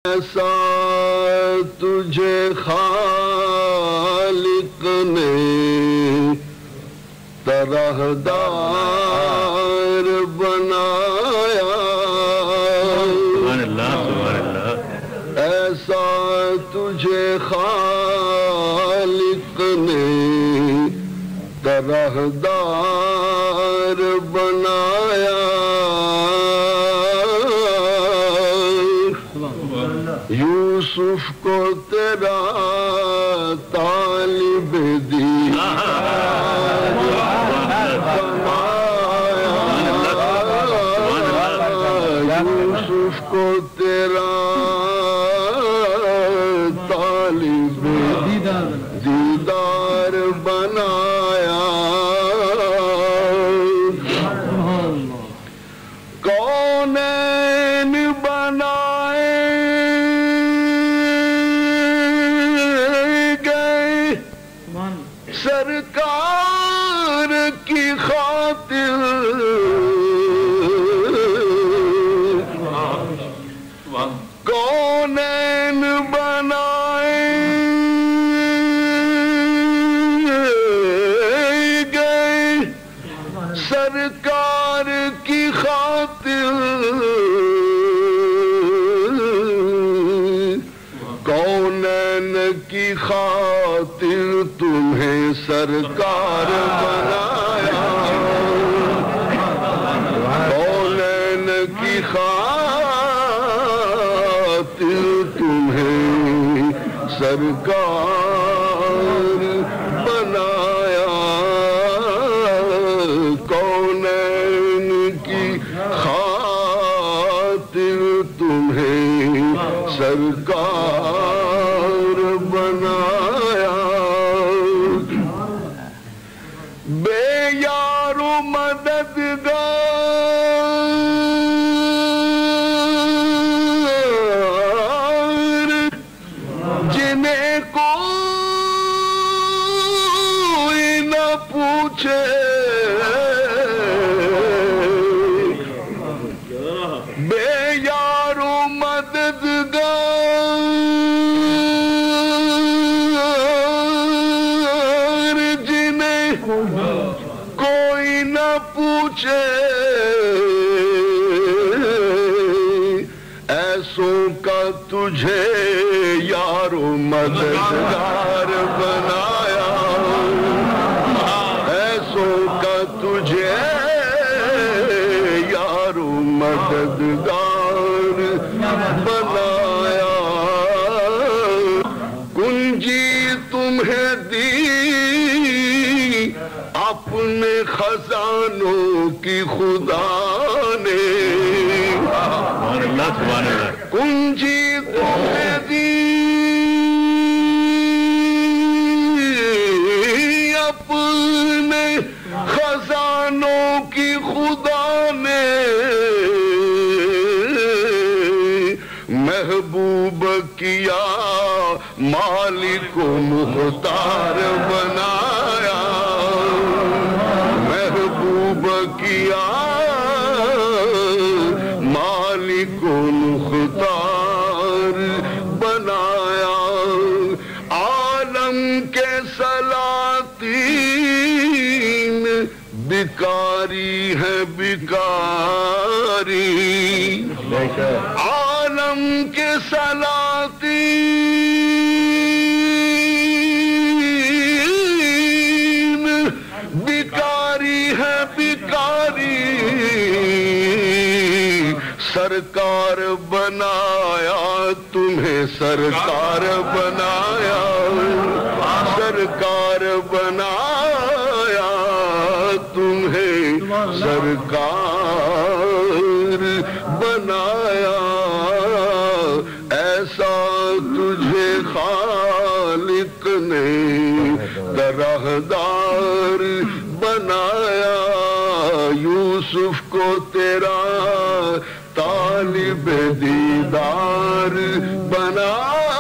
ایسا تجھے خالق نے طرحدار بنایا، سبحان اللہ سبحان اللہ۔ ایسا تجھے خالق نے طرحدار بنایا، یوسف کو تیرا طالب دیدار بنایا، یوسف کو تیرا طالب دیدار بنایا، کونین بنائے سرکار کی خاطر، کونین بنائے گئے سرکار کی خاطر، کونین کی خاطر تمہیں سرکار بنایا، کونین کی خاطر تمہیں سرکار بنایا، کونین کی خاطر تمہیں سرکار بنایا، بے یار و مددگار جنہیں کوئی نہ پوچھے، بے یار و مددگار جنہیں کوئی نہ پوچھے، ایسوں کا تجھے یار و مددگار بنایا، ایسوں کا تجھے یار و مددگار بنایا، کنجی تمہیں دی اپنے خزانوں کی خدا نے، کنجی تمہیں دی اپنے خزانوں کی خدا نے، محبوب کیا مالک و مختار بنایا، محبوب کیا مالک و مختار بنایا، عالم کے سلاطین بیکاری ہے بیکاری، عالم کے سلاطین بیکاری ہے بیکاری، سرکار بنایا تمہیں سرکار بنایا، سرکار بنایا تمہیں سرکار بنایا، ایسا تجھے خالق نے طرحدار بنایا، یوسف کو تیرا طالب دیدار بنایا۔